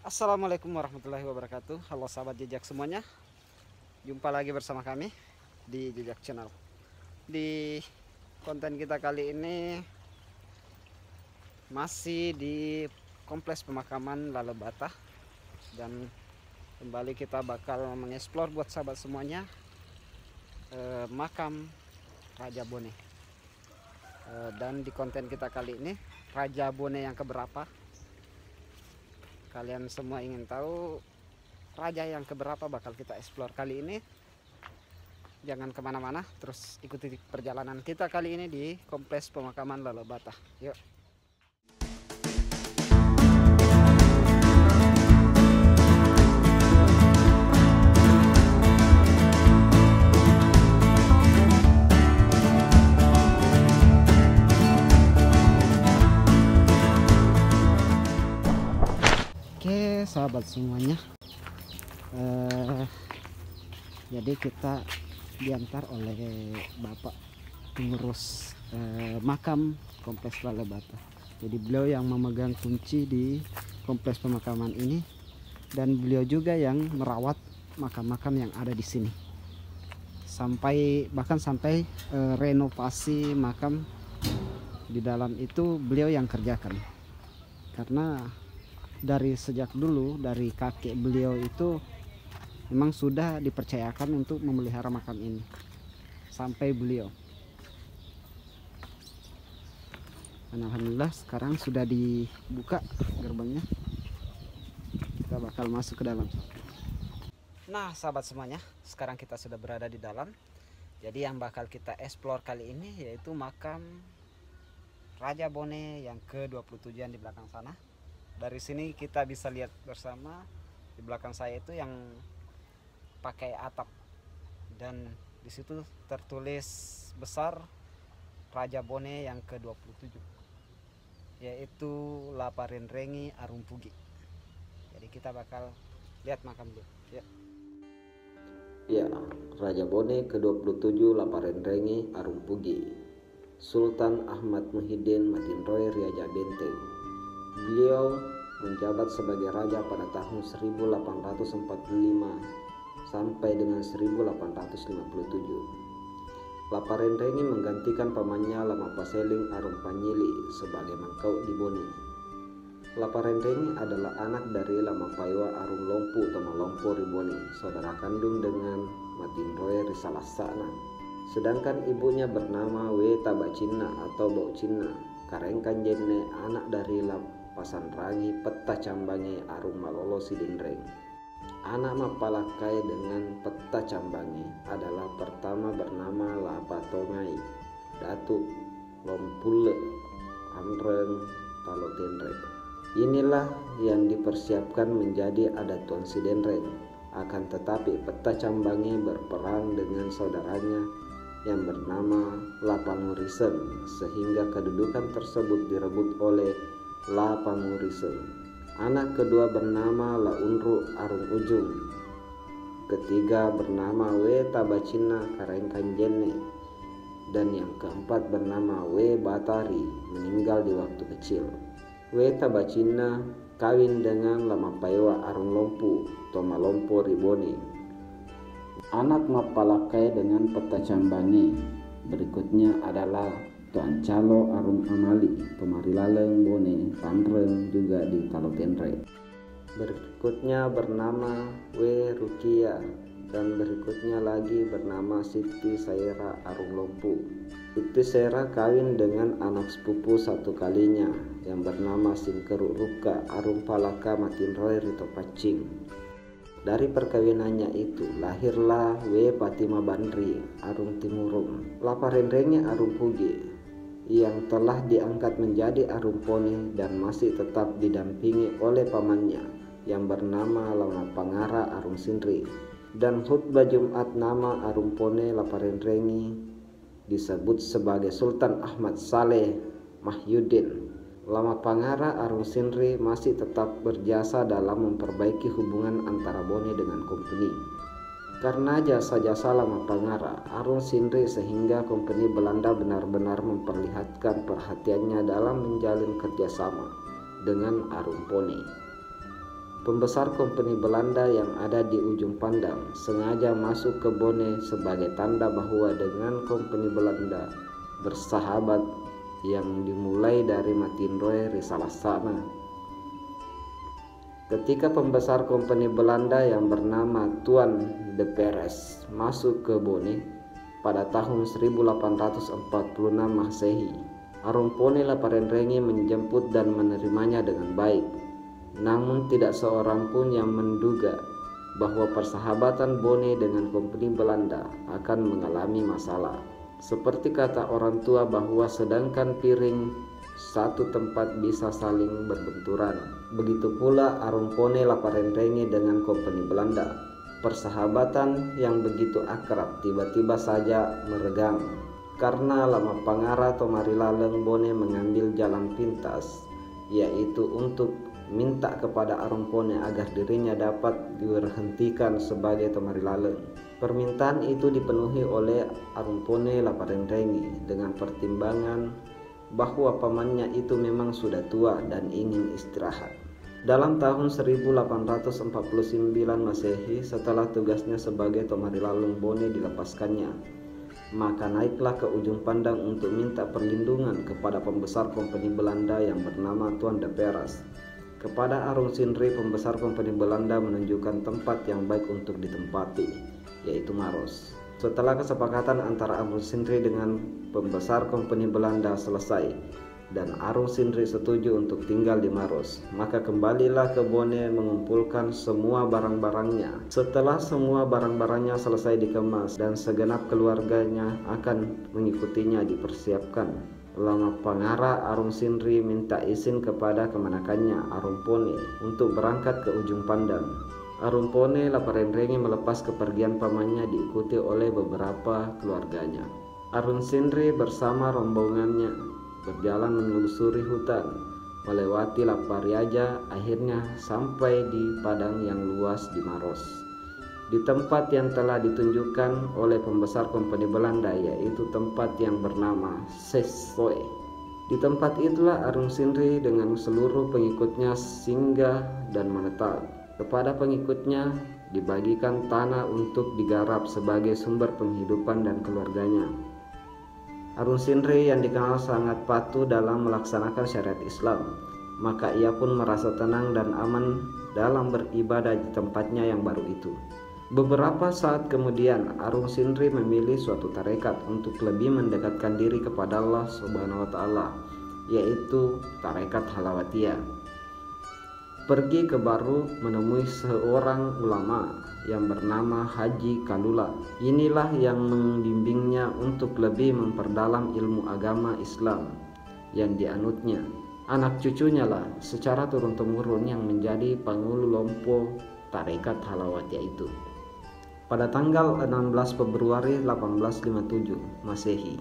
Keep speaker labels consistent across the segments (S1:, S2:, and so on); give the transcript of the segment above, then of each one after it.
S1: Assalamualaikum warahmatullahi wabarakatuh. Halo sahabat jejak semuanya. Jumpa lagi bersama kami di Jejak Channel. Di konten kita kali ini masih di kompleks pemakaman Lalebata, dan kembali kita bakal mengeksplor buat sahabat semuanya makam Raja Bone. Dan di konten kita kali ini Raja Bone yang keberapa? Kalian semua ingin tahu raja yang keberapa? Bakal kita explore kali ini. Jangan kemana-mana, terus ikuti perjalanan kita kali ini di kompleks pemakaman Lalebata. Yuk. Oke sahabat semuanya, jadi kita diantar oleh bapak pengurus makam kompleks Lalebata. Jadi beliau yang memegang kunci di kompleks pemakaman ini, dan beliau juga yang merawat makam-makam yang ada di sini bahkan sampai renovasi makam di dalam itu beliau yang kerjakan. Karena dari sejak dulu, dari kakek beliau itu memang sudah dipercayakan untuk memelihara makam ini sampai beliau. Dan alhamdulillah sekarang sudah dibuka gerbangnya, kita bakal masuk ke dalam. Nah sahabat semuanya, sekarang kita sudah berada di dalam. Jadi yang bakal kita explore kali ini yaitu makam Raja Bone yang ke-27 di belakang sana. Dari sini kita bisa lihat bersama, di belakang saya itu yang pakai atap, dan di situ tertulis besar Raja Bone yang ke-27, yaitu Laparenrengi Arumpugi. Jadi kita bakal lihat makam dulu. Ya.
S2: Ya, Raja Bone ke-27 Laparenrengi Arumpugi, Sultan Ahmad Muhyiddin Matinroy Riaja Benteng. Beliau menjabat sebagai raja pada tahun 1845 sampai dengan 1857. Laparenrengi menggantikan pamannya Lamapaseling Arumpanyili sebagai mangkau di Bone. Laparenrengi adalah anak dari Lamapaiwa Arumlompu Tomalompo Ribone, saudara kandung dengan Matinroy Risalassana. Sedangkan ibunya bernama W. Tabacina atau Baucina Karengkan Jenne, anak dari Pasanrangi Peta Cambange Arum Malolo Sidinreng. Anak Mapalakai dengan Peta Cambange adalah pertama bernama Lapatongai Datuk Lompule Amreng Talotenreng. Inilah yang dipersiapkan menjadi adat Tuan Sidenreng. Akan tetapi Peta Cambange berperang dengan saudaranya yang bernama Lapangurisen, sehingga kedudukan tersebut direbut oleh Lapangurisen. Anak kedua bernama Launru Arung Ujung, ketiga bernama W. Tabacina Karengkan Jenne, dan yang keempat bernama W. Batari, meninggal di waktu kecil. W. Tabacina kawin dengan Lamapaiwa Arung Lompu Tomalompo Ribone. Anak Mapalakai dengan Peta Cambange berikutnya adalah Tuan Calo Arum Amali, Pemarilaleng Bone, Ramreng juga di Talotenreng. Berikutnya bernama W. Rukia, dan berikutnya lagi bernama Siti Saira Arung Lompu. Siti Saira kawin dengan anak sepupu satu kalinya yang bernama Singkeruk Ruka Arum Palaka Matinroy Rito Pacing. Dari perkawinannya itu lahirlah W. Patima Bandri Arum Timurum Laparenrengi Arumpugi, yang telah diangkat menjadi Arumpone dan masih tetap didampingi oleh pamannya yang bernama Lamapangara Arung Sindri. Dan khutbah Jumat nama Arumpone Laparenrengi disebut sebagai Sultan Ahmad Saleh Mahyudin. Lamapangara Arung Sindri masih tetap berjasa dalam memperbaiki hubungan antara Bone dengan Kompeni. Karena jasa-jasa Lamapangara Arung Sindri sehingga Kompeni Belanda benar-benar memperlihatkan perhatiannya dalam menjalin kerjasama dengan Arumpone. Pembesar kompeni Belanda yang ada di ujung pandang sengaja masuk ke Bone sebagai tanda bahwa dengan kompeni Belanda bersahabat yang dimulai dari Matinroy Risalasana. Ketika pembesar kompeni Belanda yang bernama Tuan de Perez masuk ke Bone pada tahun 1846 Masehi, Arumpone Laparentrengi menjemput dan menerimanya dengan baik. Namun tidak seorang pun yang menduga bahwa persahabatan Bone dengan kompeni Belanda akan mengalami masalah. Seperti kata orang tua bahwa sedangkan piring satu tempat bisa saling berbenturan, begitu pula Arumpone Laparentrengi dengan kompeni Belanda. Persahabatan yang begitu akrab tiba-tiba saja meregang karena lama pangara Tomarilaleng Bone mengambil jalan pintas, yaitu untuk minta kepada Arumpone agar dirinya dapat diberhentikan sebagai Tomarilaleng. Permintaan itu dipenuhi oleh Arumpone Laparentrengi dengan pertimbangan bahwa pamannya itu memang sudah tua dan ingin istirahat. Dalam tahun 1849 Masehi, setelah tugasnya sebagai Tomarilaleng Bone dilepaskannya, maka naiklah ke ujung pandang untuk minta perlindungan kepada pembesar kompeni Belanda yang bernama Tuan de Perez. Kepada Arung Sindri, pembesar kompeni Belanda menunjukkan tempat yang baik untuk ditempati, yaitu Maros. Setelah kesepakatan antara Arung Sindri dengan pembesar kompeni Belanda selesai dan Arung Sindri setuju untuk tinggal di Maros, maka kembalilah ke Bone mengumpulkan semua barang-barangnya. Setelah semua barang-barangnya selesai dikemas dan segenap keluarganya akan mengikutinya dipersiapkan, lama pangara Arung Sindri minta izin kepada kemanakannya Arumpone untuk berangkat ke ujung pandang. Arumpone Laparentrengi melepas kepergian pamannya diikuti oleh beberapa keluarganya. Arung Sindri bersama rombongannya berjalan menelusuri hutan, melewati Lapariaja, akhirnya sampai di padang yang luas di Maros, di tempat yang telah ditunjukkan oleh pembesar kompeni Belanda, yaitu tempat yang bernama Sessoe. Di tempat itulah Arung Sindri dengan seluruh pengikutnya singgah dan menetap. Kepada pengikutnya dibagikan tanah untuk digarap sebagai sumber penghidupan dan keluarganya. Arung Sindri yang dikenal sangat patuh dalam melaksanakan syariat Islam, maka ia pun merasa tenang dan aman dalam beribadah di tempatnya yang baru itu. Beberapa saat kemudian Arung Sindri memilih suatu tarekat untuk lebih mendekatkan diri kepada Allah Subhanahu wa Ta'ala, yaitu tarekat Halawatiyah. Pergi ke Baru menemui seorang ulama yang bernama Haji Kalula. Inilah yang membimbingnya untuk lebih memperdalam ilmu agama Islam yang dianutnya. Anak cucunya lah secara turun-temurun yang menjadi pengulu lompo tarekat Halawatiyah itu. Pada tanggal 16 Februari 1857 Masehi,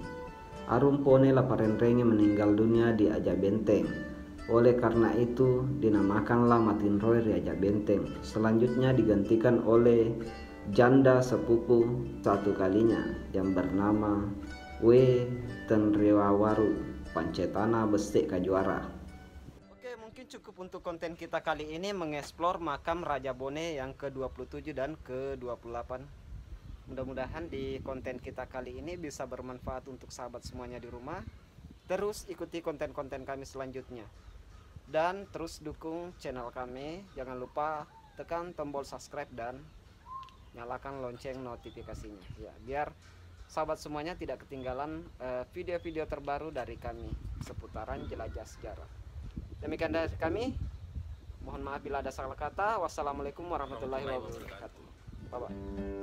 S2: Arumpone Laparentrengi meninggal dunia di Aja Benteng. Oleh karena itu dinamakanlah Matinroy Riaja Benteng. Selanjutnya digantikan oleh janda sepupu satu kalinya yang bernama We Tenrewawaru Pancetana Besek Kajuara.
S1: Oke, mungkin cukup untuk konten kita kali ini mengeksplor makam Raja Bone yang ke-27 dan ke-28. Mudah-mudahan di konten kita kali ini bisa bermanfaat untuk sahabat semuanya di rumah. Terus ikuti konten-konten kami selanjutnya. Dan terus dukung channel kami. Jangan lupa tekan tombol subscribe dan nyalakan lonceng notifikasinya ya, biar sahabat semuanya tidak ketinggalan video-video terbaru dari kami seputaran jelajah sejarah. Demikian dari kami. Mohon maaf bila ada salah kata. Wassalamualaikum warahmatullahi wabarakatuh. Bye bye.